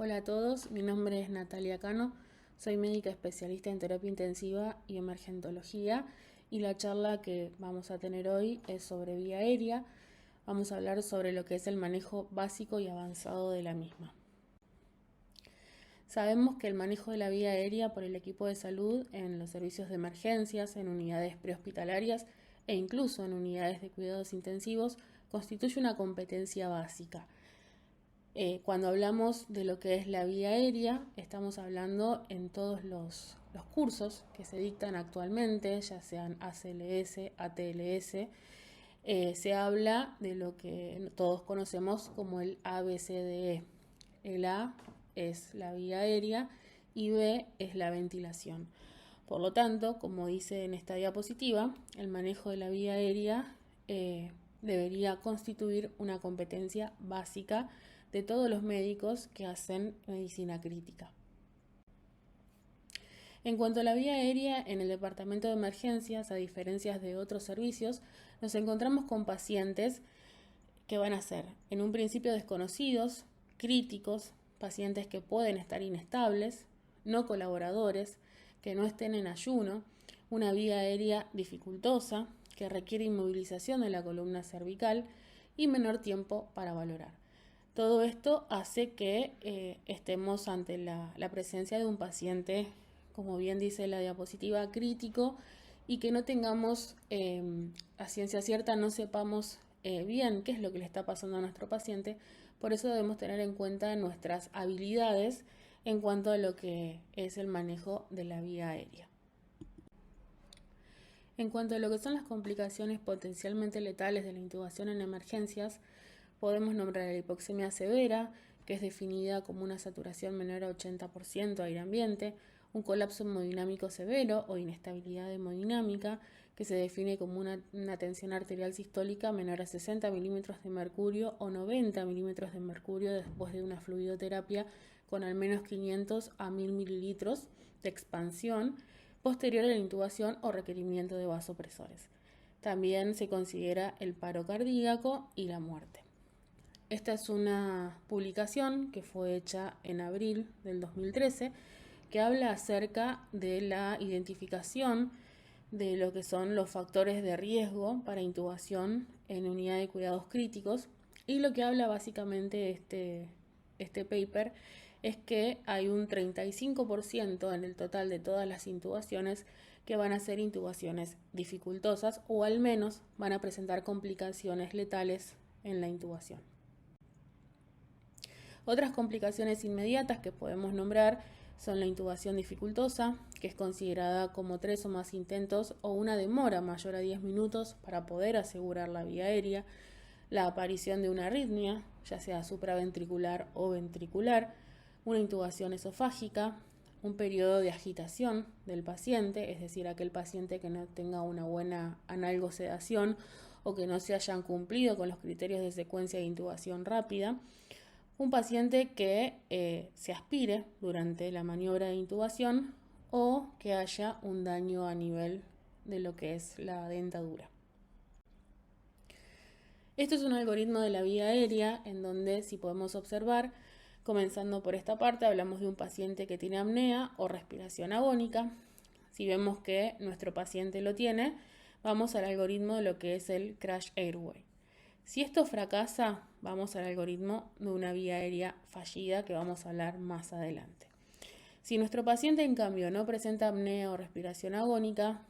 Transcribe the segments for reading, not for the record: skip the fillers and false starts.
Hola a todos, mi nombre es Natalia Cano, soy médica especialista en terapia intensiva y emergentología y la charla que vamos a tener hoy es sobre vía aérea. Vamos a hablar sobre lo que es el manejo básico y avanzado de la misma. Sabemos que el manejo de la vía aérea por el equipo de salud en los servicios de emergencias, en unidades prehospitalarias e incluso en unidades de cuidados intensivos constituye una competencia básica. Cuando hablamos de lo que es la vía aérea, estamos hablando en todos los cursos que se dictan actualmente, ya sean ACLS, ATLS, se habla de lo que todos conocemos como el ABCDE. El A es la vía aérea y B es la ventilación. Por lo tanto, como dice en esta diapositiva, el manejo de la vía aérea debería constituir una competencia básica de todos los médicos que hacen medicina crítica. En cuanto a la vía aérea, en el departamento de emergencias, a diferencia de otros servicios, nos encontramos con pacientes que van a ser, en un principio, desconocidos, críticos, pacientes que pueden estar inestables, no colaboradores, que no estén en ayuno, una vía aérea dificultosa, que requiere inmovilización de la columna cervical y menor tiempo para valorar. Todo esto hace que estemos ante la presencia de un paciente, como bien dice la diapositiva, crítico y que no tengamos a ciencia cierta, no sepamos bien qué es lo que le está pasando a nuestro paciente. Por eso debemos tener en cuenta nuestras habilidades en cuanto a lo que es el manejo de la vía aérea. En cuanto a lo que son las complicaciones potencialmente letales de la intubación en emergencias, podemos nombrar la hipoxemia severa, que es definida como una saturación menor a 80% aire ambiente, un colapso hemodinámico severo o inestabilidad hemodinámica, que se define como una tensión arterial sistólica menor a 60 milímetros de mercurio o 90 milímetros de mercurio después de una fluidoterapia con al menos 500 a 1000 mililitros de expansión posterior a la intubación o requerimiento de vasopresores. También se considera el paro cardíaco y la muerte. Esta es una publicación que fue hecha en abril del 2013 que habla acerca de la identificación de lo que son los factores de riesgo para intubación en unidad de cuidados críticos, y lo que habla básicamente este paper es que hay un 35% en el total de todas las intubaciones que van a ser intubaciones dificultosas o al menos van a presentar complicaciones letales en la intubación. Otras complicaciones inmediatas que podemos nombrar son la intubación dificultosa, que es considerada como 3 o más intentos o una demora mayor a 10 minutos para poder asegurar la vía aérea, la aparición de una arritmia, ya sea supraventricular o ventricular, una intubación esofágica, un periodo de agitación del paciente, es decir, aquel paciente que no tenga una buena analgosedación o que no se hayan cumplido con los criterios de secuencia de intubación rápida, un paciente que se aspire durante la maniobra de intubación o que haya un daño a nivel de lo que es la dentadura. Esto es un algoritmo de la vía aérea en donde, si podemos observar, comenzando por esta parte, hablamos de un paciente que tiene apnea o respiración agónica. Si vemos que nuestro paciente lo tiene, vamos al algoritmo de lo que es el crash airway. Si esto fracasa, vamos al algoritmo de una vía aérea fallida que vamos a hablar más adelante. Si nuestro paciente, en cambio, no presenta apnea o respiración agónica,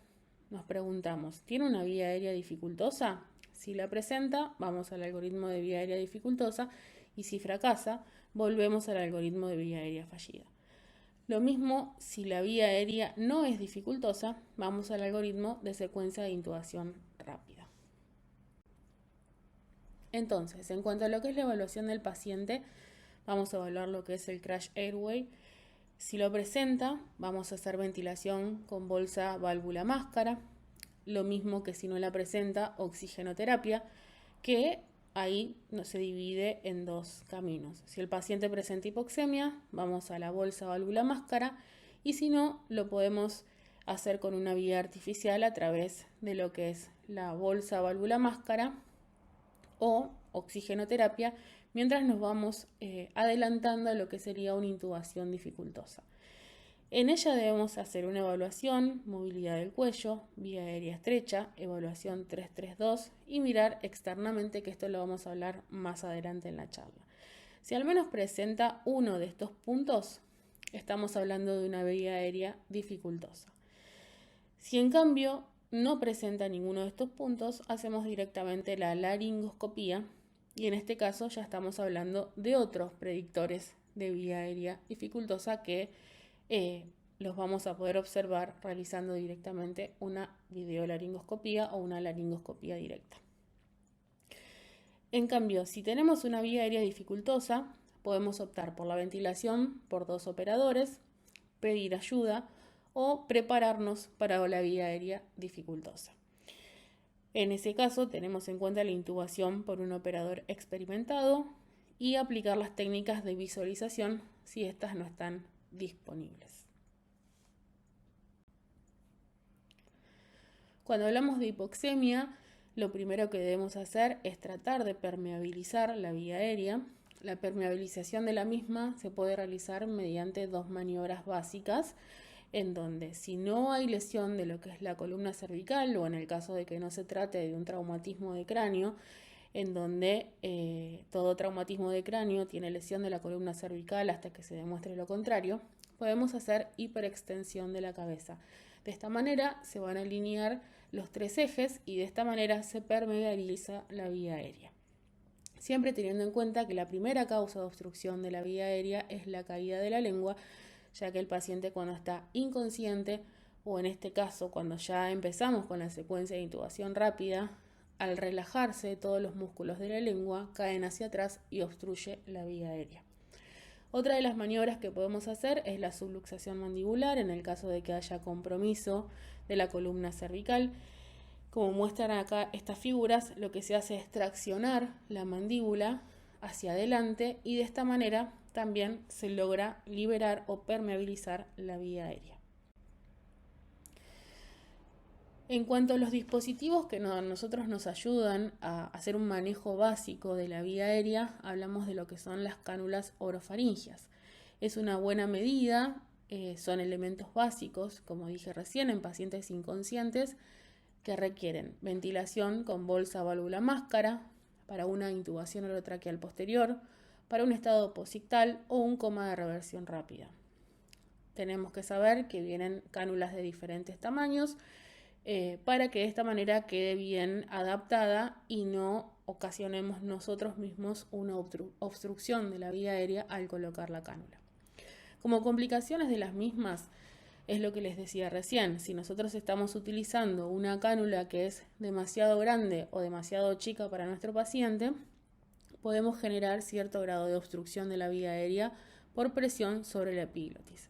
nos preguntamos, ¿tiene una vía aérea dificultosa? Si la presenta, vamos al algoritmo de vía aérea dificultosa, y si fracasa, volvemos al algoritmo de vía aérea fallida. Lo mismo, si la vía aérea no es dificultosa, vamos al algoritmo de secuencia de intubación rápida. Entonces, en cuanto a lo que es la evaluación del paciente, vamos a evaluar lo que es el crash airway. Si lo presenta, vamos a hacer ventilación con bolsa, válvula, máscara. Lo mismo que si no la presenta, oxigenoterapia, que ahí se divide en dos caminos. Si el paciente presenta hipoxemia, vamos a la bolsa, válvula, máscara, y si no, lo podemos hacer con una vía artificial a través de lo que es la bolsa, válvula, máscara o oxigenoterapia, mientras nos vamos adelantando a lo que sería una intubación dificultosa. En ella debemos hacer una evaluación, movilidad del cuello, vía aérea estrecha, evaluación 332 y mirar externamente, que esto lo vamos a hablar más adelante en la charla. Si al menos presenta uno de estos puntos, estamos hablando de una vía aérea dificultosa. Si en cambio no presenta ninguno de estos puntos, hacemos directamente la laringoscopía y en este caso ya estamos hablando de otros predictores de vía aérea dificultosa que los vamos a poder observar realizando directamente una videolaringoscopía o una laringoscopía directa. En cambio, si tenemos una vía aérea dificultosa, podemos optar por la ventilación por 2 operadores, pedir ayuda o prepararnos para la vía aérea dificultosa. En ese caso, tenemos en cuenta la intubación por un operador experimentado y aplicar las técnicas de visualización si estas no están disponibles. Cuando hablamos de hipoxemia, lo primero que debemos hacer es tratar de permeabilizar la vía aérea. La permeabilización de la misma se puede realizar mediante 2 maniobras básicas, en donde si no hay lesión de lo que es la columna cervical o en el caso de que no se trate de un traumatismo de cráneo, en donde todo traumatismo de cráneo tiene lesión de la columna cervical hasta que se demuestre lo contrario, podemos hacer hiperextensión de la cabeza. De esta manera se van a alinear los 3 ejes y de esta manera se permeabiliza la vía aérea. Siempre teniendo en cuenta que la primera causa de obstrucción de la vía aérea es la caída de la lengua, ya que el paciente cuando está inconsciente o en este caso cuando ya empezamos con la secuencia de intubación rápida, al relajarse todos los músculos de la lengua caen hacia atrás y obstruye la vía aérea. Otra de las maniobras que podemos hacer es la subluxación mandibular en el caso de que haya compromiso de la columna cervical. Como muestran acá estas figuras, lo que se hace es traccionar la mandíbula hacia adelante y de esta manera también se logra liberar o permeabilizar la vía aérea. En cuanto a los dispositivos que a nosotros nos ayudan a hacer un manejo básico de la vía aérea, hablamos de lo que son las cánulas orofaringias. Es una buena medida, son elementos básicos, como dije recién, en pacientes inconscientes que requieren ventilación con bolsa, válvula, máscara, para una intubación orotraqueal posterior, para un estado posictal o un coma de reversión rápida. Tenemos que saber que vienen cánulas de diferentes tamaños, para que de esta manera quede bien adaptada y no ocasionemos nosotros mismos una obstrucción de la vía aérea al colocar la cánula. Como complicaciones de las mismas, es lo que les decía recién, si nosotros estamos utilizando una cánula que es demasiado grande o demasiado chica para nuestro paciente, podemos generar cierto grado de obstrucción de la vía aérea por presión sobre la epiglotis.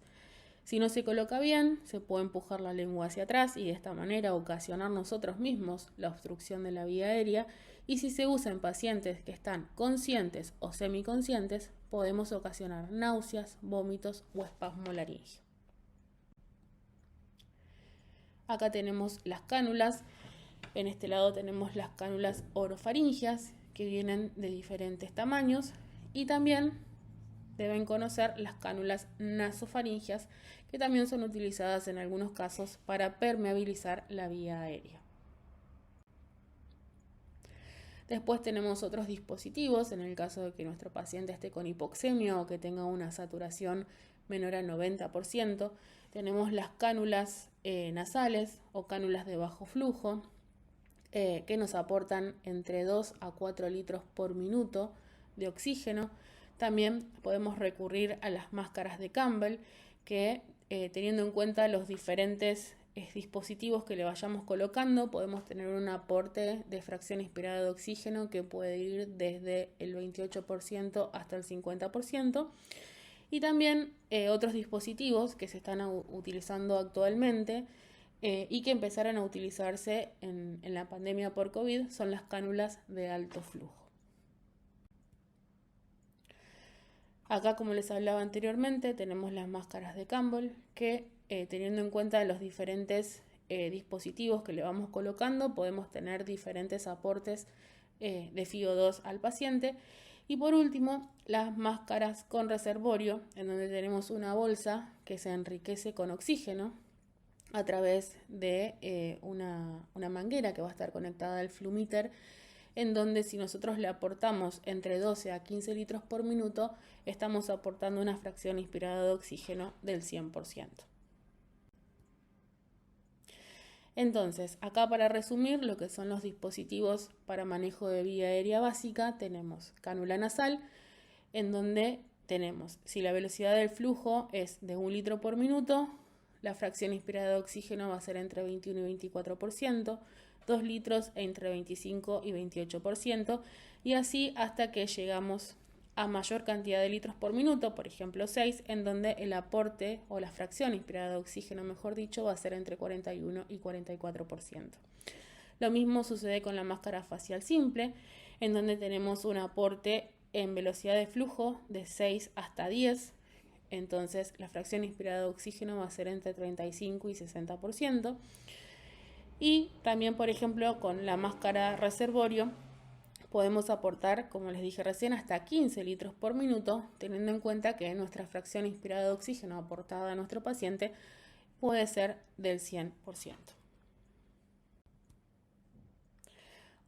Si no se coloca bien, se puede empujar la lengua hacia atrás y de esta manera ocasionar nosotros mismos la obstrucción de la vía aérea, y si se usa en pacientes que están conscientes o semiconscientes, podemos ocasionar náuseas, vómitos o espasmo laringio. Acá tenemos las cánulas, en este lado tenemos las cánulas orofaringias que vienen de diferentes tamaños y también deben conocer las cánulas nasofaringias que también son utilizadas en algunos casos para permeabilizar la vía aérea. Después tenemos otros dispositivos en el caso de que nuestro paciente esté con hipoxemia o que tenga una saturación menor al 90%. Tenemos las cánulas nasales o cánulas de bajo flujo que nos aportan entre 2 a 4 litros por minuto de oxígeno. También podemos recurrir a las máscaras de Campbell que teniendo en cuenta los diferentes dispositivos que le vayamos colocando, podemos tener un aporte de fracción inspirada de oxígeno que puede ir desde el 28% hasta el 50%. Y también otros dispositivos que se están utilizando actualmente y que empezaron a utilizarse en la pandemia por COVID son las cánulas de alto flujo. Acá, como les hablaba anteriormente, tenemos las máscaras de Campbell que teniendo en cuenta los diferentes dispositivos que le vamos colocando, podemos tener diferentes aportes de FiO2 al paciente Y por último, las máscaras con reservorio, en donde tenemos una bolsa que se enriquece con oxígeno a través de una manguera que va a estar conectada al flumíter, en donde si nosotros le aportamos entre 12 a 15 litros por minuto, estamos aportando una fracción inspirada de oxígeno del 100%. Entonces, acá para resumir lo que son los dispositivos para manejo de vía aérea básica, tenemos cánula nasal, en donde tenemos, si la velocidad del flujo es de 1 litro por minuto, la fracción inspirada de oxígeno va a ser entre 21 y 24%, 2 litros entre 25 y 28%, y así hasta que llegamos a mayor cantidad de litros por minuto, por ejemplo 6, en donde el aporte o la fracción inspirada de oxígeno, mejor dicho, va a ser entre 41 y 44%. Lo mismo sucede con la máscara facial simple, en donde tenemos un aporte en velocidad de flujo de 6 hasta 10, entonces la fracción inspirada de oxígeno va a ser entre 35 y 60%. Y también, por ejemplo, con la máscara reservorio, podemos aportar, como les dije recién, hasta 15 litros por minuto, teniendo en cuenta que nuestra fracción inspirada de oxígeno aportada a nuestro paciente puede ser del 100%.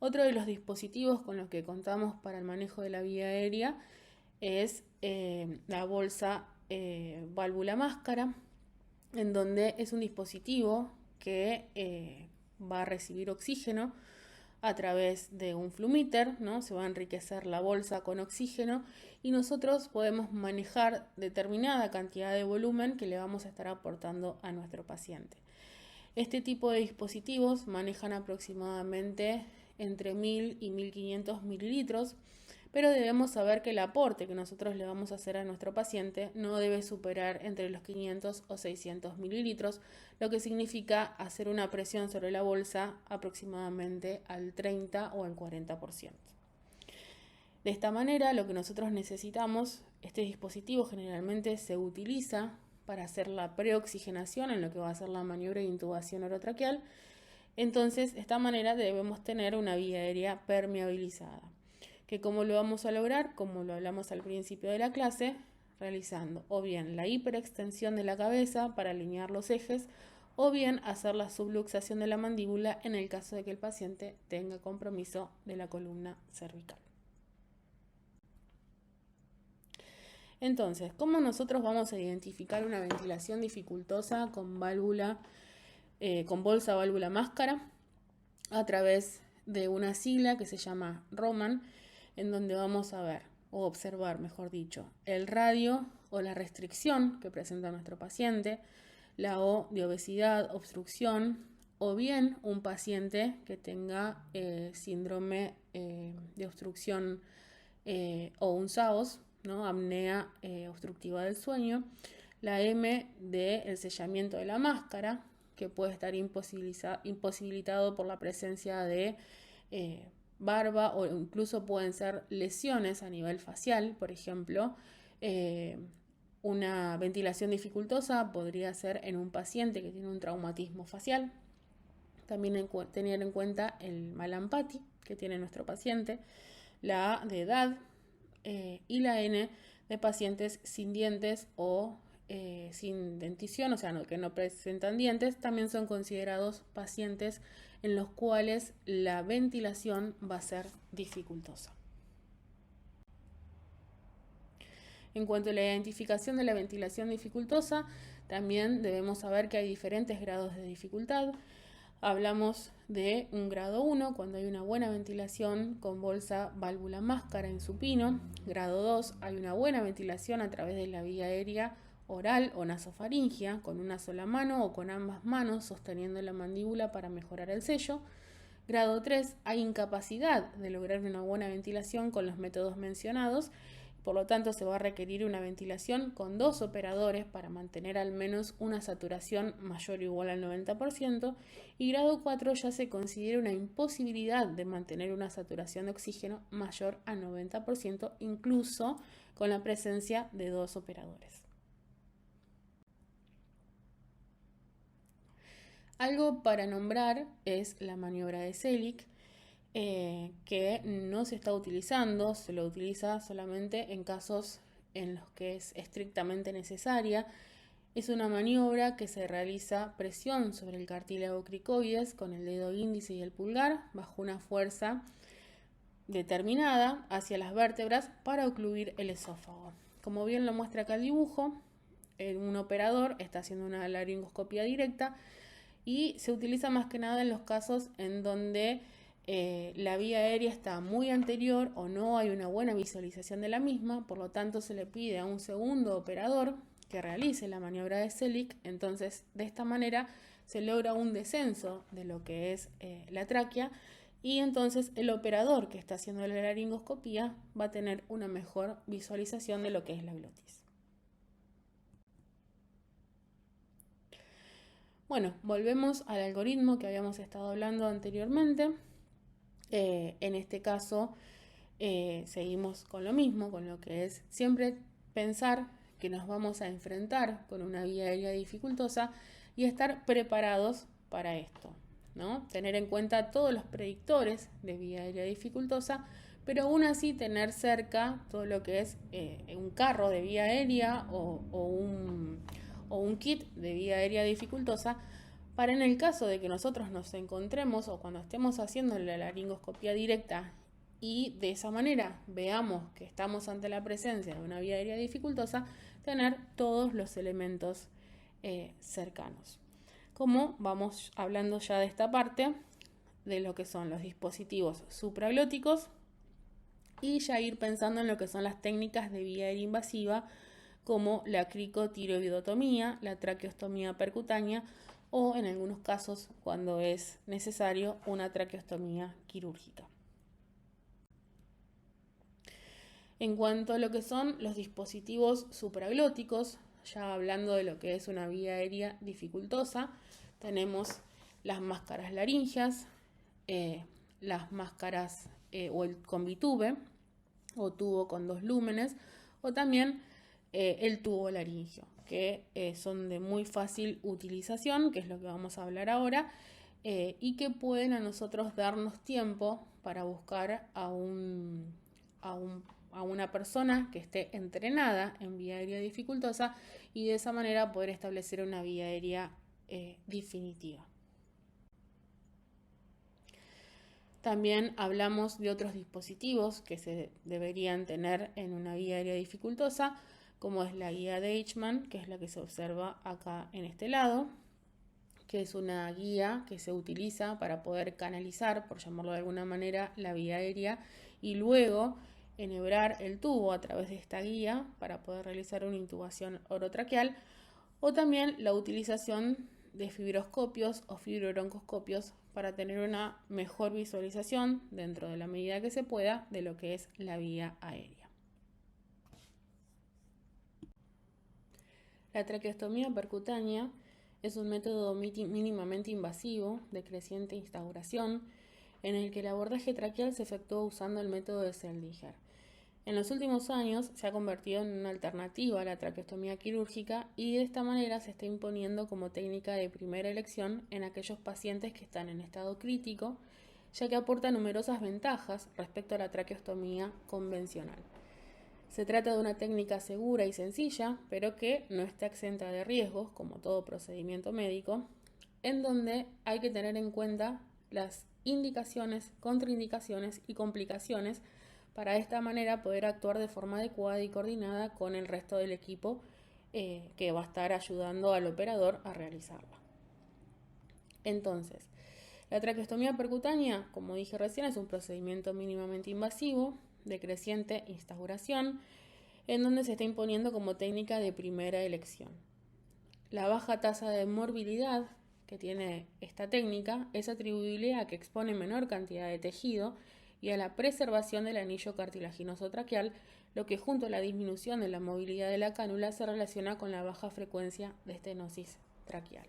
Otro de los dispositivos con los que contamos para el manejo de la vía aérea es la bolsa válvula máscara, en donde es un dispositivo que va a recibir oxígeno a través de un flumíter, ¿no? Se va a enriquecer la bolsa con oxígeno y nosotros podemos manejar determinada cantidad de volumen que le vamos a estar aportando a nuestro paciente. Este tipo de dispositivos manejan aproximadamente entre 1000 y 1500 mililitros, pero debemos saber que el aporte que nosotros le vamos a hacer a nuestro paciente no debe superar entre los 500 o 600 mililitros, lo que significa hacer una presión sobre la bolsa aproximadamente al 30 o al 40%. De esta manera, lo que nosotros necesitamos, este dispositivo generalmente se utiliza para hacer la preoxigenación en lo que va a ser la maniobra de intubación orotraqueal. Entonces, de esta manera debemos tener una vía aérea permeabilizada. Que cómo lo vamos a lograr, como lo hablamos al principio de la clase, realizando o bien la hiperextensión de la cabeza para alinear los ejes, o bien hacer la subluxación de la mandíbula en el caso de que el paciente tenga compromiso de la columna cervical. Entonces, ¿cómo nosotros vamos a identificar una ventilación dificultosa con bolsa válvula máscara? A través de una sigla que se llama Roman, en donde vamos a ver, o observar, mejor dicho, el radio o la restricción que presenta nuestro paciente, la O de obesidad, obstrucción, o bien un paciente que tenga síndrome de obstrucción o un SAOS, ¿no? Apnea obstructiva del sueño, la M del sellamiento de la máscara, que puede estar imposibilitado por la presencia de barba, o incluso pueden ser lesiones a nivel facial. Por ejemplo, una ventilación dificultosa podría ser en un paciente que tiene un traumatismo facial. También tener en cuenta el Malampati que tiene nuestro paciente, la A de edad y la N de pacientes sin dientes o sin dentición, o sea, que no presentan dientes. También son considerados pacientes en los cuales la ventilación va a ser dificultosa. En cuanto a la identificación de la ventilación dificultosa, también debemos saber que hay diferentes grados de dificultad. Hablamos de un grado 1 cuando hay una buena ventilación con bolsa válvula máscara en supino. Grado 2, hay una buena ventilación a través de la vía aérea oral o nasofaringia con una sola mano o con ambas manos sosteniendo la mandíbula para mejorar el sello. Grado 3, hay incapacidad de lograr una buena ventilación con los métodos mencionados. Por lo tanto, se va a requerir una ventilación con 2 operadores para mantener al menos una saturación mayor o igual al 90%. Y grado 4 ya se considera una imposibilidad de mantener una saturación de oxígeno mayor al 90%, incluso con la presencia de 2 operadores. Algo para nombrar es la maniobra de Selig. que no se está utilizando, se lo utiliza solamente en casos en los que es estrictamente necesaria. Es una maniobra que se realiza presión sobre el cartílago cricoides con el dedo índice y el pulgar bajo una fuerza determinada hacia las vértebras para ocluir el esófago. Como bien lo muestra acá el dibujo, un operador está haciendo una laringoscopia directa y se utiliza más que nada en los casos en donde la vía aérea está muy anterior o no hay una buena visualización de la misma, por lo tanto se le pide a un segundo operador que realice la maniobra de Selig. Entonces de esta manera se logra un descenso de lo que es la tráquea y entonces el operador que está haciendo la laringoscopía va a tener una mejor visualización de lo que es la glotis. Bueno, volvemos al algoritmo que habíamos estado hablando anteriormente. En este caso seguimos con lo mismo, con lo que es siempre pensar que nos vamos a enfrentar con una vía aérea dificultosa y estar preparados para esto, ¿no? Tener en cuenta todos los predictores de vía aérea dificultosa, pero aún así tener cerca todo lo que es un carro de vía aérea o un kit de vía aérea dificultosa, para en el caso de que nosotros nos encontremos o cuando estemos haciendo la laringoscopia directa y de esa manera veamos que estamos ante la presencia de una vía aérea dificultosa, tener todos los elementos cercanos. Como vamos hablando ya de esta parte, de lo que son los dispositivos supraglóticos y ya ir pensando en lo que son las técnicas de vía aérea invasiva como la cricotiroidotomía, la traqueostomía percutánea o en algunos casos, cuando es necesario, una traqueostomía quirúrgica. En cuanto a lo que son los dispositivos supraglóticos, ya hablando de lo que es una vía aérea dificultosa, tenemos las máscaras laringeas, las máscaras o el combitube o tubo con 2 lúmenes, o también el tubo laringeo, que son de muy fácil utilización, que es lo que vamos a hablar ahora, y que pueden a nosotros darnos tiempo para buscar a una persona que esté entrenada en vía aérea dificultosa y de esa manera poder establecer una vía aérea definitiva. También hablamos de otros dispositivos que se deberían tener en una vía aérea dificultosa, como es la guía de Eichmann, que es la que se observa acá en este lado, que es una guía que se utiliza para poder canalizar, por llamarlo de alguna manera, la vía aérea y luego enhebrar el tubo a través de esta guía para poder realizar una intubación orotraqueal, o también la utilización de fibroscopios o fibrobroncoscopios para tener una mejor visualización dentro de la medida que se pueda de lo que es la vía aérea. La traqueostomía percutánea es un método mínimamente invasivo de creciente instauración en el que el abordaje traqueal se efectúa usando el método de Zelldiger. En los últimos años se ha convertido en una alternativa a la traqueostomía quirúrgica y de esta manera se está imponiendo como técnica de primera elección en aquellos pacientes que están en estado crítico, ya que aporta numerosas ventajas respecto a la traqueostomía convencional. Se trata de una técnica segura y sencilla, pero que no está exenta de riesgos, como todo procedimiento médico, en donde hay que tener en cuenta las indicaciones, contraindicaciones y complicaciones para de esta manera poder actuar de forma adecuada y coordinada con el resto del equipo que va a estar ayudando al operador a realizarla. Entonces, la traqueostomía percutánea, como dije recién, es un procedimiento mínimamente invasivo de creciente instauración, en donde se está imponiendo como técnica de primera elección. La baja tasa de morbilidad que tiene esta técnica es atribuible a que expone menor cantidad de tejido y a la preservación del anillo cartilaginoso traqueal, lo que junto a la disminución de la movilidad de la cánula se relaciona con la baja frecuencia de estenosis traqueal.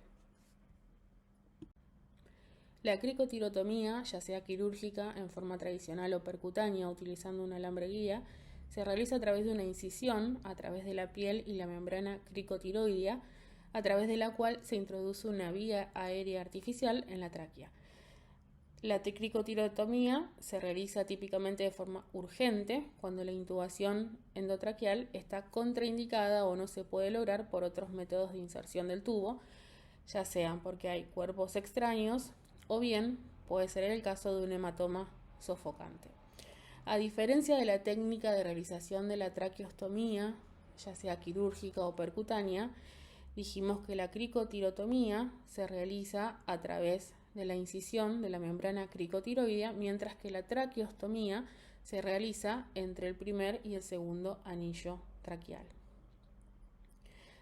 La cricotirotomía, ya sea quirúrgica en forma tradicional o percutánea utilizando un alambre guía, se realiza a través de una incisión a través de la piel y la membrana cricotiroidea, a través de la cual se introduce una vía aérea artificial en la tráquea. La cricotirotomía se realiza típicamente de forma urgente cuando la intubación endotraqueal está contraindicada o no se puede lograr por otros métodos de inserción del tubo, ya sean porque hay cuerpos extraños o bien puede ser el caso de un hematoma sofocante. A diferencia de la técnica de realización de la traqueostomía, ya sea quirúrgica o percutánea, dijimos que la cricotirotomía se realiza a través de la incisión de la membrana cricotiroidea, mientras que la traqueostomía se realiza entre el primer y el segundo anillo traqueal.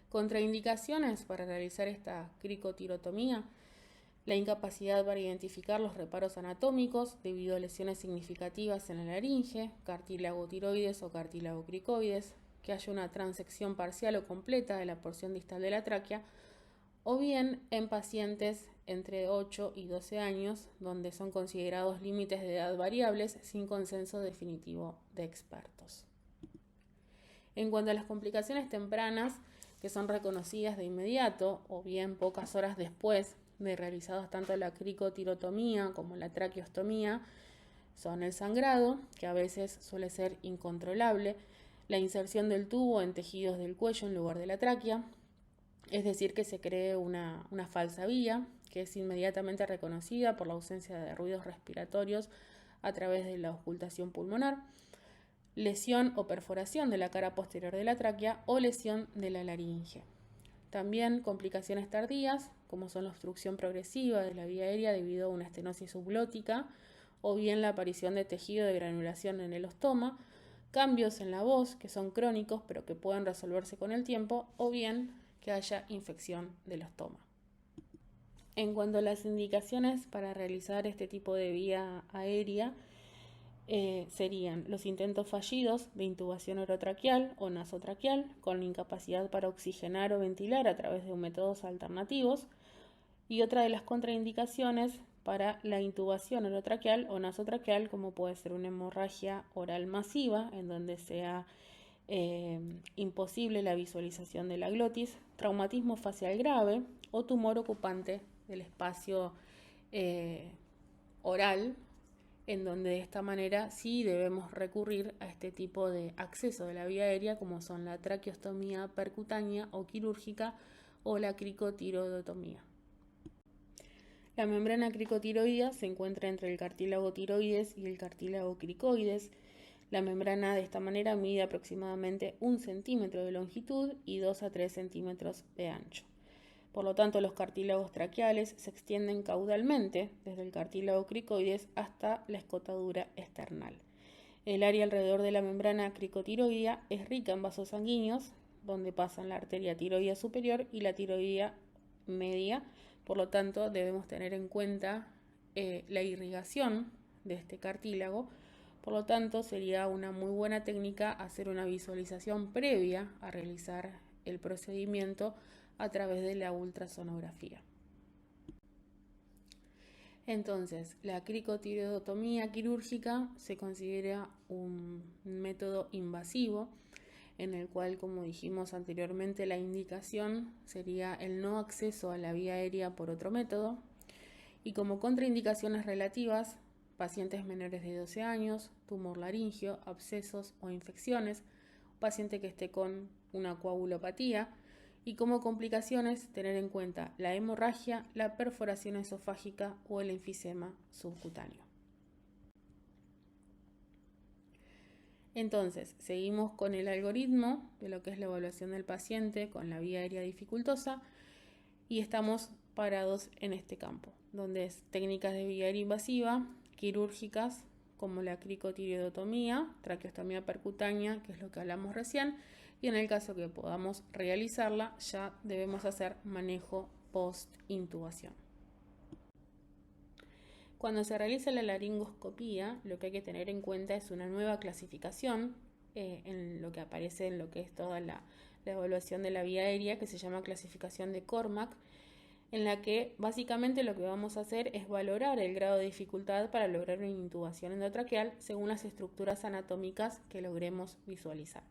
Contraindicaciones para realizar esta cricotirotomía: la incapacidad para identificar los reparos anatómicos debido a lesiones significativas en la laringe, cartílago tiroides o cartílago cricoides, que haya una transección parcial o completa de la porción distal de la tráquea, o bien en pacientes entre 8 y 12 años, donde son considerados límites de edad variables sin consenso definitivo de expertos. En cuanto a las complicaciones tempranas, que son reconocidas de inmediato o bien pocas horas después de realizadas tanto la cricotirotomía como la traqueostomía, son el sangrado, que a veces suele ser incontrolable, la inserción del tubo en tejidos del cuello en lugar de la tráquea, es decir, que se cree una falsa vía, que es inmediatamente reconocida por la ausencia de ruidos respiratorios a través de la auscultación pulmonar, lesión o perforación de la cara posterior de la tráquea o lesión de la laringe. También complicaciones tardías, como son la obstrucción progresiva de la vía aérea debido a una estenosis subglótica, o bien la aparición de tejido de granulación en el ostoma, cambios en la voz, que son crónicos pero que pueden resolverse con el tiempo, o bien que haya infección del ostoma. En cuanto a las indicaciones para realizar este tipo de vía aérea, serían los intentos fallidos de intubación orotraqueal o nasotraqueal con incapacidad para oxigenar o ventilar a través de métodos alternativos, y otra de las contraindicaciones para la intubación orotraqueal o nasotraqueal, como puede ser una hemorragia oral masiva en donde sea imposible la visualización de la glotis, traumatismo facial grave o tumor ocupante del espacio oral, en donde de esta manera sí debemos recurrir a este tipo de acceso de la vía aérea, como son la traqueostomía percutánea o quirúrgica o la cricotirotomía. La membrana cricotiroidea se encuentra entre el cartílago tiroides y el cartílago cricoides. La membrana de esta manera mide aproximadamente 1 centímetro de longitud y 2 a 3 centímetros de ancho. Por lo tanto, los cartílagos traqueales se extienden caudalmente desde el cartílago cricoides hasta la escotadura esternal. El área alrededor de la membrana cricotiroidea es rica en vasos sanguíneos, donde pasan la arteria tiroidea superior y la tiroidea media. Por lo tanto, debemos tener en cuenta la irrigación de este cartílago. Por lo tanto, sería una muy buena técnica hacer una visualización previa a realizar el procedimiento a través de la ultrasonografía. Entonces, la cricotirotomía quirúrgica se considera un método invasivo en el cual, como dijimos anteriormente, la indicación sería el no acceso a la vía aérea por otro método, y como contraindicaciones relativas, pacientes menores de 12 años, tumor laringio, abscesos o infecciones, paciente que esté con una coagulopatía, y como complicaciones tener en cuenta la hemorragia, la perforación esofágica o el enfisema subcutáneo. Entonces, seguimos con el algoritmo de lo que es la evaluación del paciente con la vía aérea dificultosa y estamos parados en este campo, donde es técnicas de vía aérea invasiva, quirúrgicas como la cricotirotomía, traqueostomía percutánea, que es lo que hablamos recién, y en el caso que podamos realizarla, ya debemos hacer manejo post-intubación. Cuando se realiza la laringoscopía, lo que hay que tener en cuenta es una nueva clasificación en lo que aparece en lo que es toda la evaluación de la vía aérea, que se llama clasificación de Cormack, en la que básicamente lo que vamos a hacer es valorar el grado de dificultad para lograr una intubación endotraqueal según las estructuras anatómicas que logremos visualizar.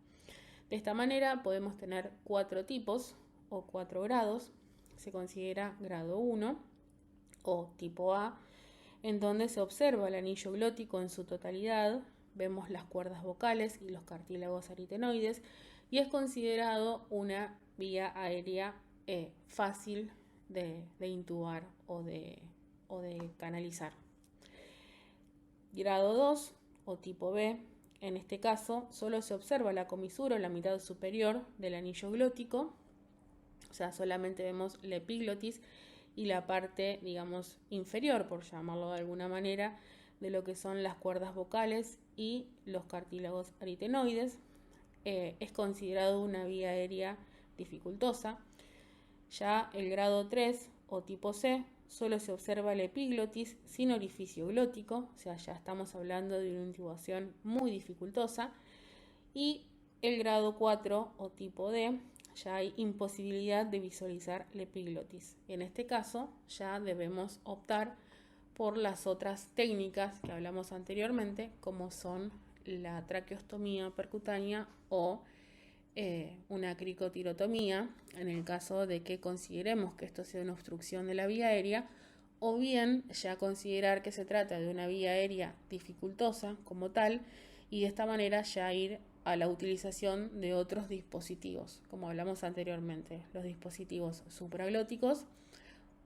De esta manera podemos tener 4 tipos o 4 grados. Se considera grado 1 o tipo A, en donde se observa el anillo glótico en su totalidad, vemos las cuerdas vocales y los cartílagos aritenoides, y es considerado una vía aérea fácil de intubar o de canalizar. Grado 2 o tipo B, en este caso solo se observa la comisura o la mitad superior del anillo glótico, o sea, solamente vemos la epiglotis y la parte, digamos, inferior, por llamarlo de alguna manera, de lo que son las cuerdas vocales y los cartílagos aritenoides. Es considerado una vía aérea dificultosa. Ya el grado 3 o tipo C solo se observa la epiglotis sin orificio glótico, o sea, ya estamos hablando de una intubación muy dificultosa. Y el grado 4 o tipo D, ya hay imposibilidad de visualizar la epiglotis. En este caso ya debemos optar por las otras técnicas que hablamos anteriormente, como son la traqueostomía percutánea o una cricotirotomía, en el caso de que consideremos que esto sea una obstrucción de la vía aérea, o bien ya considerar que se trata de una vía aérea dificultosa como tal, y de esta manera ya ir a la utilización de otros dispositivos, como hablamos anteriormente, los dispositivos supraglóticos,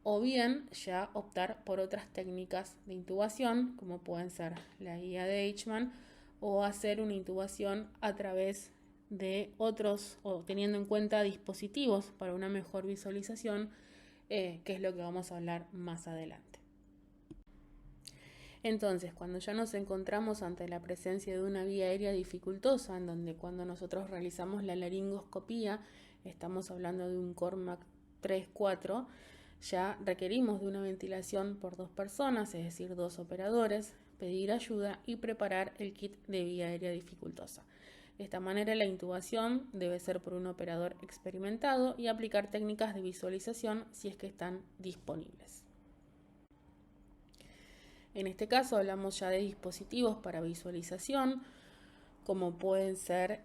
o bien ya optar por otras técnicas de intubación, como pueden ser la guía de Eichmann, o hacer una intubación a través de otros, o teniendo en cuenta dispositivos para una mejor visualización, que es lo que vamos a hablar más adelante. Entonces, cuando ya nos encontramos ante la presencia de una vía aérea dificultosa, en donde cuando nosotros realizamos la laringoscopía, estamos hablando de un Cormack 3-4, ya requerimos de una ventilación por 2 personas, es decir, 2 operadores, pedir ayuda y preparar el kit de vía aérea dificultosa. De esta manera, la intubación debe ser por un operador experimentado y aplicar técnicas de visualización si es que están disponibles. En este caso hablamos ya de dispositivos para visualización, como pueden ser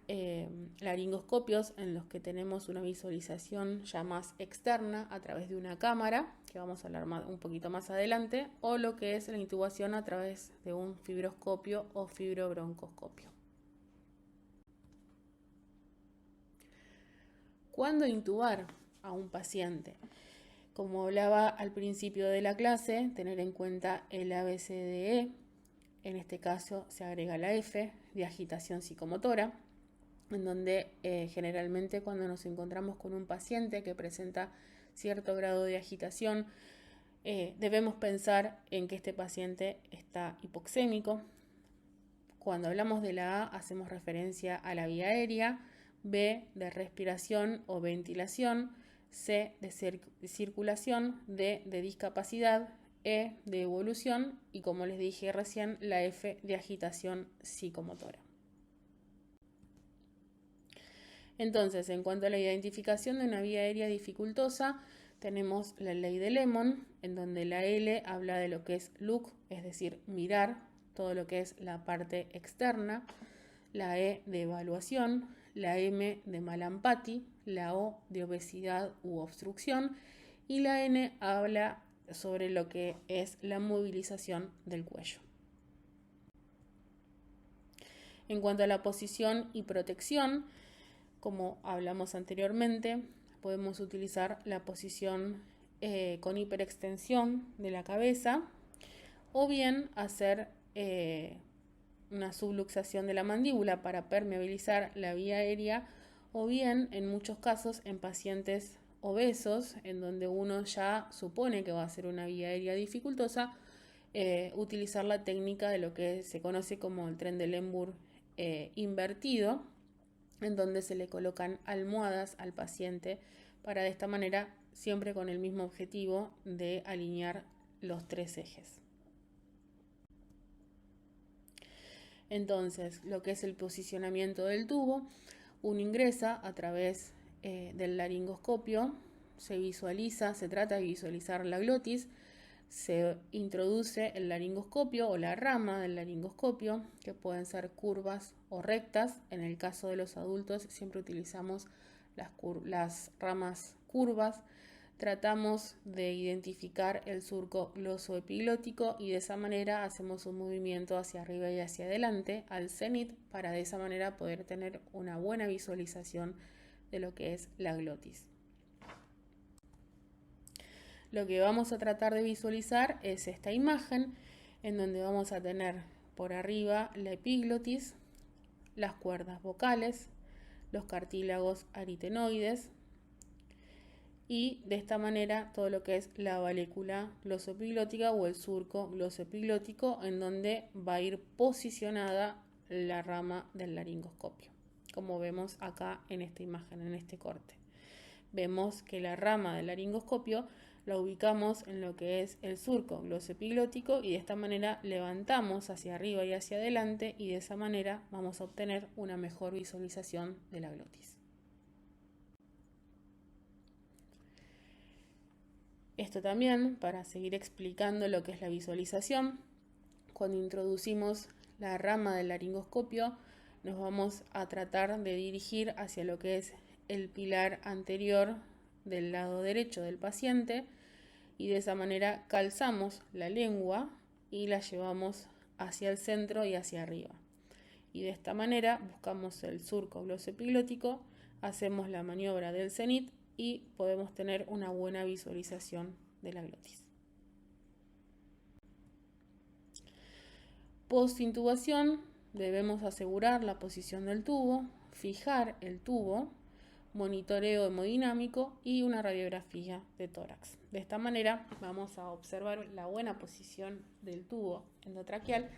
laringoscopios en los que tenemos una visualización ya más externa a través de una cámara, que vamos a hablar un poquito más adelante, o lo que es la intubación a través de un fibroscopio o fibrobroncoscopio. ¿Cuándo intubar a un paciente? Como hablaba al principio de la clase, tener en cuenta el ABCDE, en este caso se agrega la F de agitación psicomotora, en donde generalmente cuando nos encontramos con un paciente que presenta cierto grado de agitación, debemos pensar en que este paciente está hipoxémico. Cuando hablamos de la A, hacemos referencia a la vía aérea, B de respiración o ventilación, C de circulación, D de discapacidad, E de evolución y, como les dije recién, la F de agitación psicomotora. Entonces, en cuanto a la identificación de una vía aérea dificultosa, tenemos la ley de Lemon, en donde la L habla de lo que es look, es decir, mirar todo lo que es la parte externa, la E de evaluación, la M de malampati, la O de obesidad u obstrucción y la N habla sobre lo que es la movilización del cuello. En cuanto a la posición y protección, como hablamos anteriormente, podemos utilizar la posición con hiperextensión de la cabeza o bien hacer una subluxación de la mandíbula para permeabilizar la vía aérea, o bien en muchos casos en pacientes obesos, en donde uno ya supone que va a ser una vía aérea dificultosa, utilizar la técnica de lo que se conoce como el Trendelenburg invertido, en donde se le colocan almohadas al paciente para de esta manera, siempre con el mismo objetivo de alinear los 3 ejes. Entonces, lo que es el posicionamiento del tubo, uno ingresa a través del laringoscopio, se visualiza, se trata de visualizar la glotis, se introduce el laringoscopio o la rama del laringoscopio, que pueden ser curvas o rectas. En el caso de los adultos siempre utilizamos las ramas curvas. tratamos de identificar el surco glosoepiglótico y de esa manera hacemos un movimiento hacia arriba y hacia adelante al cenit para de esa manera poder tener una buena visualización de lo que es la glotis. Lo que vamos a tratar de visualizar es esta imagen en donde vamos a tener por arriba la epiglotis, las cuerdas vocales, los cartílagos aritenoides y de esta manera todo lo que es la valécula glosoepiglótica o el surco glosoepiglótico en donde va a ir posicionada la rama del laringoscopio, como vemos acá en esta imagen, en este corte. Vemos que la rama del laringoscopio la ubicamos en lo que es el surco glosoepiglótico y de esta manera levantamos hacia arriba y hacia adelante y de esa manera vamos a obtener una mejor visualización de la glotis. Esto también, para seguir explicando lo que es la visualización, cuando introducimos la rama del laringoscopio, nos vamos a tratar de dirigir hacia lo que es el pilar anterior del lado derecho del paciente y de esa manera calzamos la lengua y la llevamos hacia el centro y hacia arriba. Y de esta manera buscamos el surco glosoepiglótico, hacemos la maniobra del cenit y podemos tener una buena visualización de la glotis. Post intubación debemos asegurar la posición del tubo, fijar el tubo, monitoreo hemodinámico y una radiografía de tórax. De esta manera vamos a observar la buena posición del tubo endotraqueal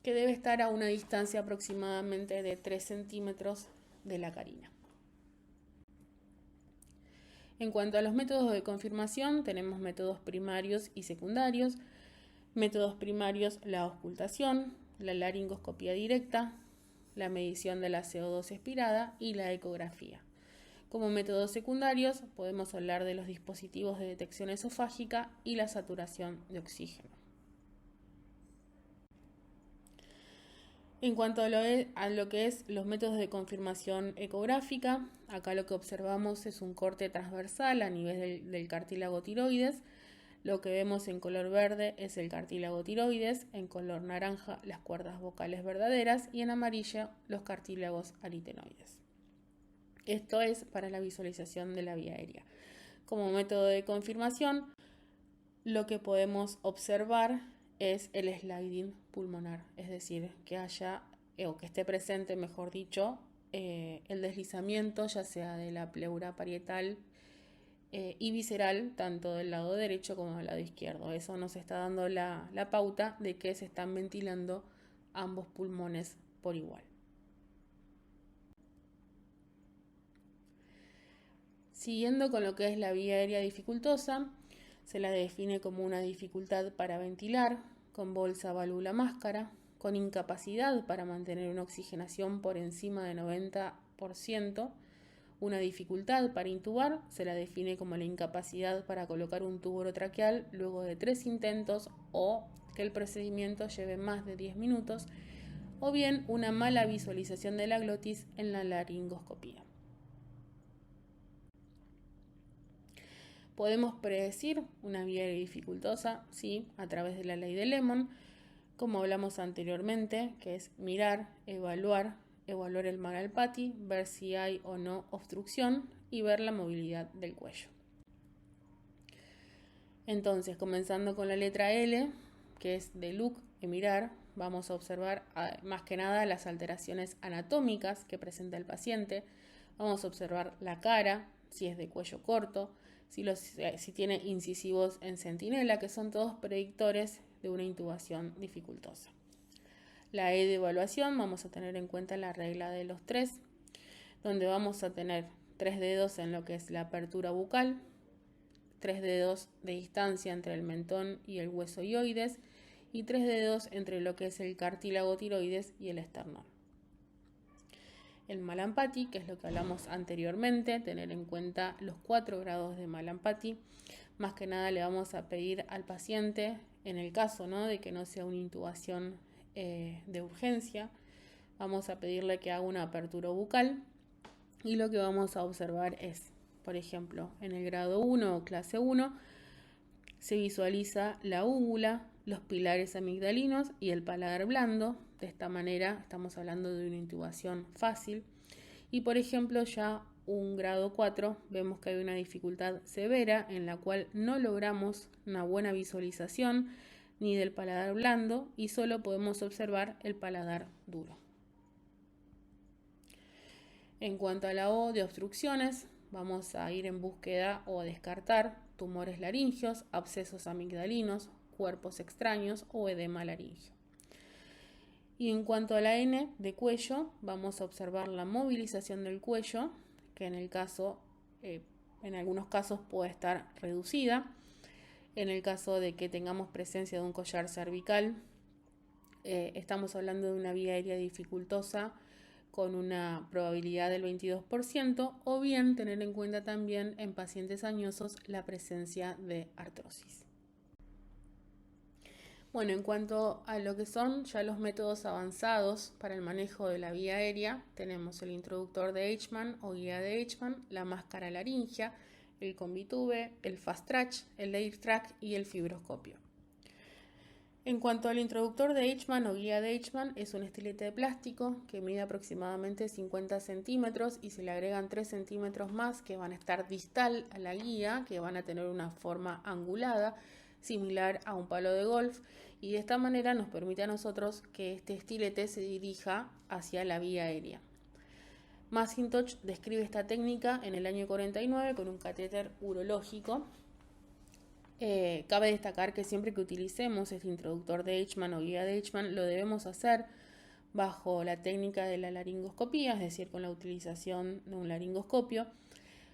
que debe estar a una distancia aproximadamente de 3 centímetros de la carina. En cuanto a los métodos de confirmación, tenemos métodos primarios y secundarios. Métodos primarios: la auscultación, la laringoscopía directa, la medición de la CO2 expirada y la ecografía. Como métodos secundarios podemos hablar de los dispositivos de detección esofágica y la saturación de oxígeno. En cuanto a lo que es los métodos de confirmación ecográfica, acá lo que observamos es un corte transversal a nivel del cartílago tiroides. Lo que vemos en color verde es el cartílago tiroides, en color naranja las cuerdas vocales verdaderas y en amarillo los cartílagos aritenoides. Esto es para la visualización de la vía aérea. Como método de confirmación, lo que podemos observar es el sliding pulmonar, es decir, que haya, o que esté presente, mejor dicho, el deslizamiento ya sea de la pleura parietal y visceral, tanto del lado derecho como del lado izquierdo. Eso nos está dando la pauta de que se están ventilando ambos pulmones por igual. Siguiendo con lo que es la vía aérea dificultosa, se la define como una dificultad para ventilar, con bolsa, válvula, máscara, con incapacidad para mantener una oxigenación por encima de 90%, una dificultad para intubar, se la define como la incapacidad para colocar un tubo orotraqueal luego de 3 intentos o que el procedimiento lleve más de 10 minutos, o bien una mala visualización de la glotis en la laringoscopía. Podemos predecir una vía aérea dificultosa, sí, a través de la ley de Lemon, como hablamos anteriormente, que es mirar, evaluar el Magalpati, ver si hay o no obstrucción y ver la movilidad del cuello. Entonces, comenzando con la letra L, que es de look y mirar, vamos a observar más que nada las alteraciones anatómicas que presenta el paciente. Vamos a observar la cara, si es de cuello corto, si tiene incisivos en centinela, que son todos predictores de una intubación dificultosa. La E de evaluación, vamos a tener en cuenta la regla de los 3, donde vamos a tener 3 dedos en lo que es la apertura bucal, 3 dedos de distancia entre el mentón y el hueso ioides y 3 dedos entre lo que es el cartílago tiroides y el esternón. El Mallampati, que es lo que hablamos anteriormente, tener en cuenta los 4 grados de Mallampati. Más que nada le vamos a pedir al paciente, en el caso, ¿no?, de que no sea una intubación de urgencia, vamos a pedirle que haga una apertura bucal y lo que vamos a observar es Por ejemplo, en el grado 1 o clase 1 se visualiza la úvula, los pilares amigdalinos y el paladar blando. De esta manera estamos hablando de una intubación fácil. Y por ejemplo, ya un grado 4 vemos que hay una dificultad severa en la cual no logramos una buena visualización ni del paladar blando y solo podemos observar el paladar duro. En cuanto a la O de obstrucciones, vamos a ir en búsqueda o a descartar tumores laringios, abscesos amigdalinos, cuerpos extraños o edema laringio. Y en cuanto a la N de cuello, vamos a observar la movilización del cuello, que en algunos casos puede estar reducida. En el caso de que tengamos presencia de un collar cervical, estamos hablando de una vía aérea dificultosa con una probabilidad del 22%, o bien tener en cuenta también en pacientes añosos la presencia de artrosis. Bueno, en cuanto a lo que son ya los métodos avanzados para el manejo de la vía aérea, tenemos el introductor de Eichmann o guía de Eichmann, la máscara laringia, el Convitube, el Fast Track, el AirTrack y el fibroscopio. En cuanto al introductor de Eichmann o guía de Eichmann, es un estilete de plástico que mide aproximadamente 50 centímetros y se le agregan 3 centímetros más que van a estar distal a la guía, que van a tener una forma angulada, similar a un palo de golf, y de esta manera nos permite a nosotros que este estilete se dirija hacia la vía aérea. Macintosh describe esta técnica en el año 49 con un catéter urológico. Cabe destacar que siempre que utilicemos este introductor de Eichmann o guía de Eichmann lo debemos hacer bajo la técnica de la laringoscopía, es decir, con la utilización de un laringoscopio.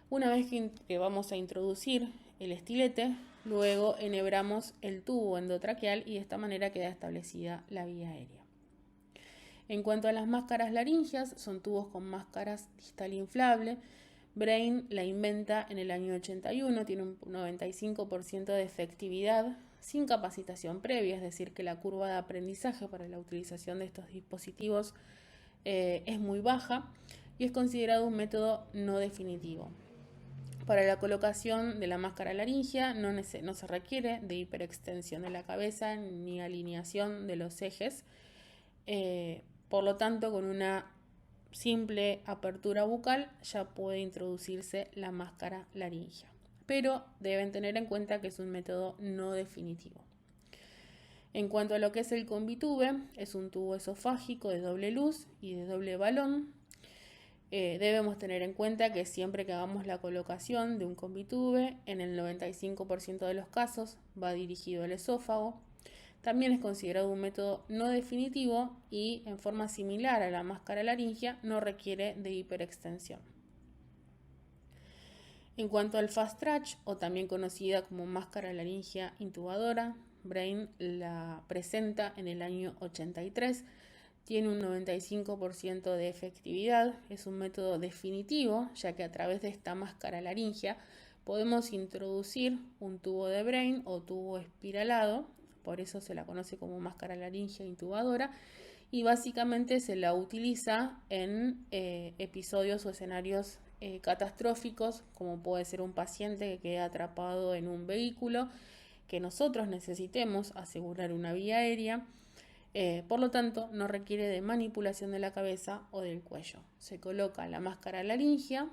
Una vez que vamos a introducir el estilete, luego enhebramos el tubo endotraqueal y de esta manera queda establecida la vía aérea. En cuanto a las máscaras laringias, son tubos con máscaras distal inflable. Brain la inventa en el año 81, tiene un 95% de efectividad sin capacitación previa, es decir, que la curva de aprendizaje para la utilización de estos dispositivos es muy baja y es considerado un método no definitivo. Para la colocación de la máscara laringia no se requiere de hiperextensión de la cabeza ni alineación de los ejes, por lo tanto, con una simple apertura bucal ya puede introducirse la máscara laringia, pero deben tener en cuenta que es un método no definitivo. En cuanto a lo que es el Convitube, es un tubo esofágico de doble luz y de doble balón. Debemos tener en cuenta que siempre que hagamos la colocación de un Convitube, en el 95% de los casos va dirigido al esófago. También es considerado un método no definitivo y, en forma similar a la máscara laringia, no requiere de hiperextensión. En cuanto al Fast Track, o también conocida como máscara laringia intubadora, Brain la presenta en el año 83. Tiene un 95% de efectividad, es un método definitivo, ya que a través de esta máscara laringia podemos introducir un tubo de Brain o tubo espiralado, por eso se la conoce como máscara laringia intubadora, y básicamente se la utiliza en episodios o escenarios catastróficos, como puede ser un paciente que quede atrapado en un vehículo, que nosotros necesitemos asegurar una vía aérea. Por lo tanto, no requiere de manipulación de la cabeza o del cuello. Se coloca la máscara laringia,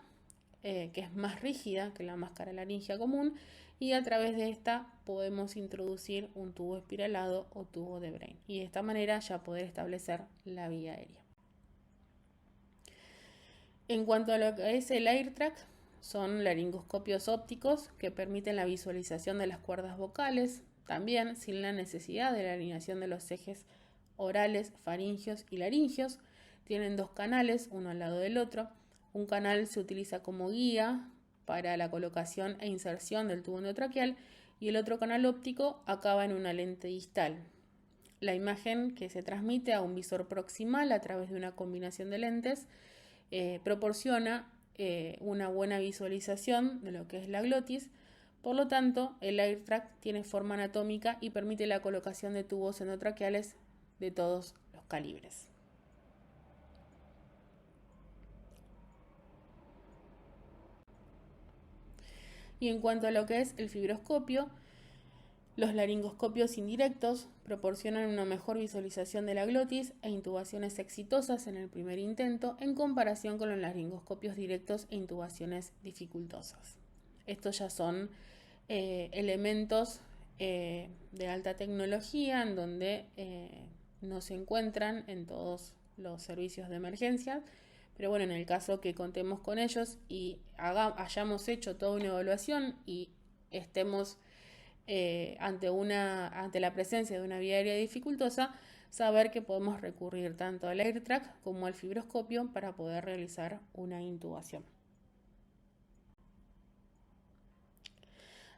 que es más rígida que la máscara laringia común, y a través de esta podemos introducir un tubo espiralado o tubo de Brain, y de esta manera ya poder establecer la vía aérea. En cuanto a lo que es el AirTrack, son laringoscopios ópticos que permiten la visualización de las cuerdas vocales, también sin la necesidad de la alineación de los ejes orales, faringios y laringios. Tienen 2 canales, uno al lado del otro. Un canal se utiliza como guía para la colocación e inserción del tubo endotraqueal y el otro canal óptico acaba en una lente distal. La imagen que se transmite a un visor proximal a través de una combinación de lentes proporciona una buena visualización de lo que es la glotis. Por lo tanto, el AirTrack tiene forma anatómica y permite la colocación de tubos endotraqueales de todos los calibres. Y en cuanto a lo que es el fibroscopio, los laringoscopios indirectos proporcionan una mejor visualización de la glotis e intubaciones exitosas en el primer intento en comparación con los laringoscopios directos e intubaciones dificultosas. Estos ya son elementos de alta tecnología en donde no se encuentran en todos los servicios de emergencia, pero bueno, en el caso que contemos con ellos y hayamos hecho toda una evaluación y estemos ante la presencia de una vía aérea dificultosa, saber que podemos recurrir tanto al AirTrack como al fibroscopio para poder realizar una intubación.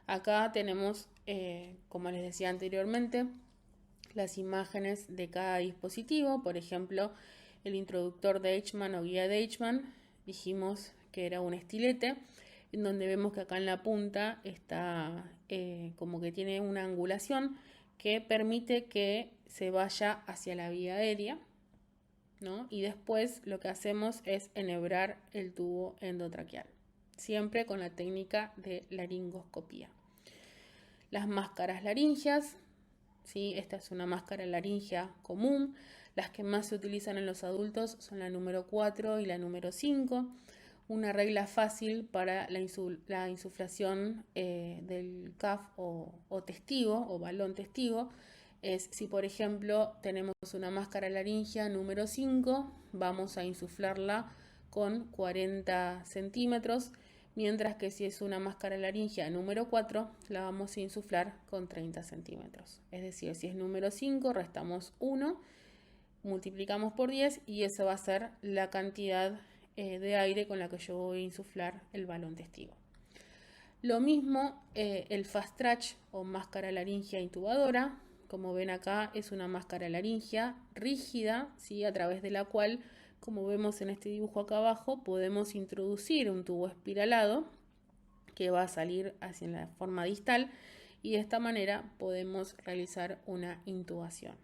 Acá tenemos, como les decía anteriormente, las imágenes de cada dispositivo. Por ejemplo, el introductor de Eichmann o guía de Eichmann, dijimos que era un estilete, en donde vemos que acá en la punta está como que tiene una angulación que permite que se vaya hacia la vía aérea, ¿no? Y después lo que hacemos es enhebrar el tubo endotraqueal, siempre con la técnica de laringoscopía. Las máscaras laringeas, ¿sí? Esta es una máscara laringea común. Las que más se utilizan en los adultos son la número 4 y la número 5. Una regla fácil para la insuflación del CAF o testigo o balón testigo es si, por ejemplo, tenemos una máscara laringea número 5, vamos a insuflarla con 40 centímetros, mientras que si es una máscara laringea número 4, la vamos a insuflar con 30 centímetros. Es decir, si es número 5, restamos 1, multiplicamos por 10 y esa va a ser la cantidad de aire con la que yo voy a insuflar el balón testigo. Lo mismo el Fast Track o máscara laringea intubadora. Como ven acá, es una máscara laringea rígida, ¿sí? A través de la cual, como vemos en este dibujo acá abajo, podemos introducir un tubo espiralado que va a salir hacia la forma distal y de esta manera podemos realizar una intubación.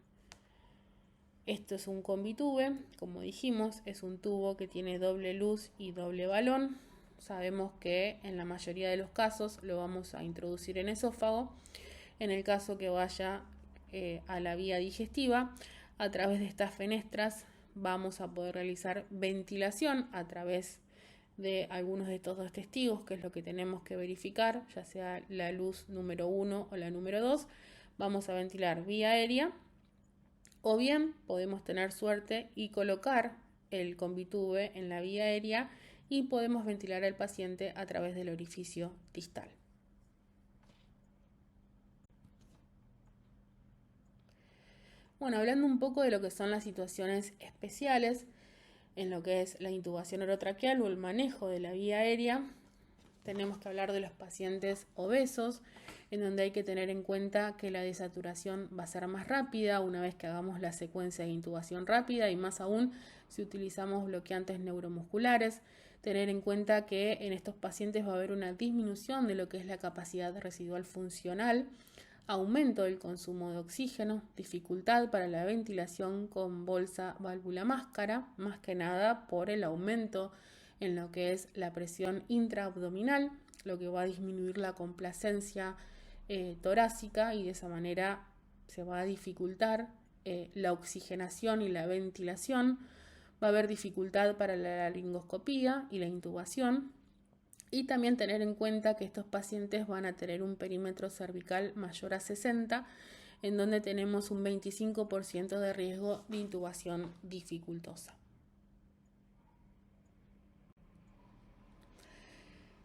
Esto es un combitube, como dijimos, es un tubo que tiene doble luz y doble balón. Sabemos que en la mayoría de los casos lo vamos a introducir en esófago. En el caso que vaya a la vía digestiva, a través de estas fenestras vamos a poder realizar ventilación a través de algunos de estos dos testigos, que es lo que tenemos que verificar, ya sea la luz número 1 o la número 2. Vamos a ventilar vía aérea. O bien podemos tener suerte y colocar el combitube en la vía aérea y podemos ventilar al paciente a través del orificio distal. Bueno, hablando un poco de lo que son las situaciones especiales en lo que es la intubación orotraqueal o el manejo de la vía aérea, tenemos que hablar de los pacientes obesos, en donde hay que tener en cuenta que la desaturación va a ser más rápida una vez que hagamos la secuencia de intubación rápida y más aún si utilizamos bloqueantes neuromusculares. Tener en cuenta que en estos pacientes va a haber una disminución de lo que es la capacidad residual funcional, aumento del consumo de oxígeno, dificultad para la ventilación con bolsa, válvula, máscara, más que nada por el aumento en lo que es la presión intraabdominal, lo que va a disminuir la complacencia torácica y de esa manera se va a dificultar la oxigenación y la ventilación. Va a haber dificultad para la laringoscopía y la intubación. Y también tener en cuenta que estos pacientes van a tener un perímetro cervical mayor a 60, en donde tenemos un 25% de riesgo de intubación dificultosa.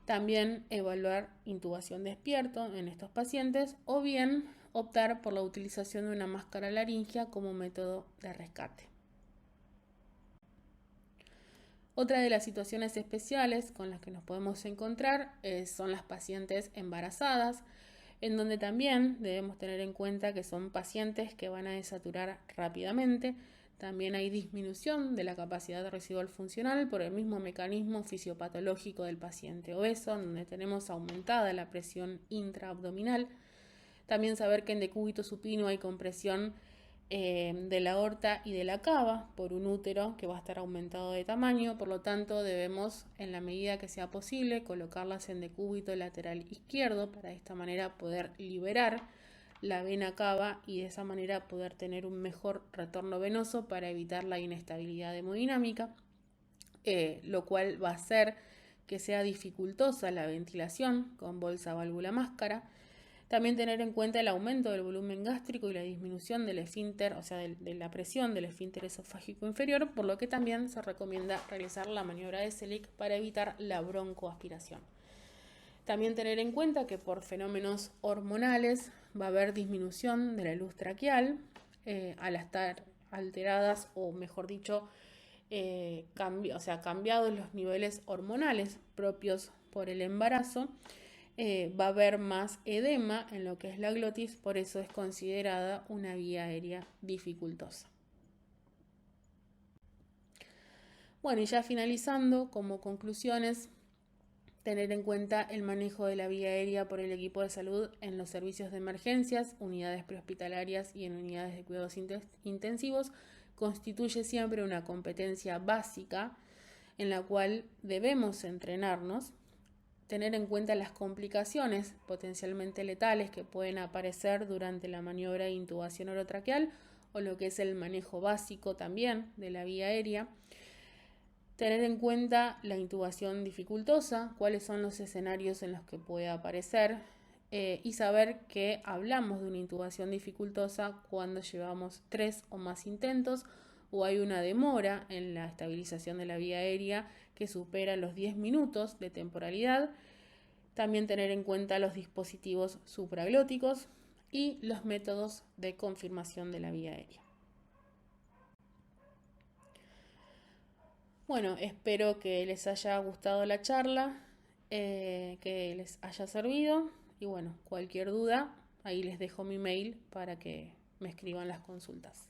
También evaluar intubación despierto en estos pacientes o bien optar por la utilización de una máscara laringea como método de rescate. Otra de las situaciones especiales con las que nos podemos encontrar son las pacientes embarazadas, en donde también debemos tener en cuenta que son pacientes que van a desaturar rápidamente. También hay disminución de la capacidad residual funcional por el mismo mecanismo fisiopatológico del paciente obeso, donde tenemos aumentada la presión intraabdominal. También saber que en decúbito supino hay compresión de la aorta y de la cava por un útero que va a estar aumentado de tamaño. Por lo tanto, debemos, en la medida que sea posible, colocarlas en decúbito lateral izquierdo para de esta manera poder liberar la vena cava y de esa manera poder tener un mejor retorno venoso para evitar la inestabilidad hemodinámica, lo cual va a hacer que sea dificultosa la ventilación con bolsa, válvula, máscara. También tener en cuenta el aumento del volumen gástrico y la disminución del esfínter, o sea, de la presión del esfínter esofágico inferior, por lo que también se recomienda realizar la maniobra de Selig para evitar la broncoaspiración. También tener en cuenta que por fenómenos hormonales va a haber disminución de la luz traqueal al estar alteradas o mejor dicho, cambiados los niveles hormonales propios por el embarazo. Va a haber más edema en lo que es la glotis, por eso es considerada una vía aérea dificultosa. Bueno, y ya finalizando, como conclusiones, tener en cuenta el manejo de la vía aérea por el equipo de salud en los servicios de emergencias, unidades prehospitalarias y en unidades de cuidados intensivos constituye siempre una competencia básica en la cual debemos entrenarnos. Tener en cuenta las complicaciones potencialmente letales que pueden aparecer durante la maniobra de intubación orotraqueal o lo que es el manejo básico también de la vía aérea. Tener en cuenta la intubación dificultosa, cuáles son los escenarios en los que puede aparecer y saber que hablamos de una intubación dificultosa cuando llevamos 3 o más intentos o hay una demora en la estabilización de la vía aérea que supera los 10 minutos de temporalidad. También tener en cuenta los dispositivos supraglóticos y los métodos de confirmación de la vía aérea. Bueno, espero que les haya gustado la charla, que les haya servido y bueno, cualquier duda, ahí les dejo mi mail para que me escriban las consultas.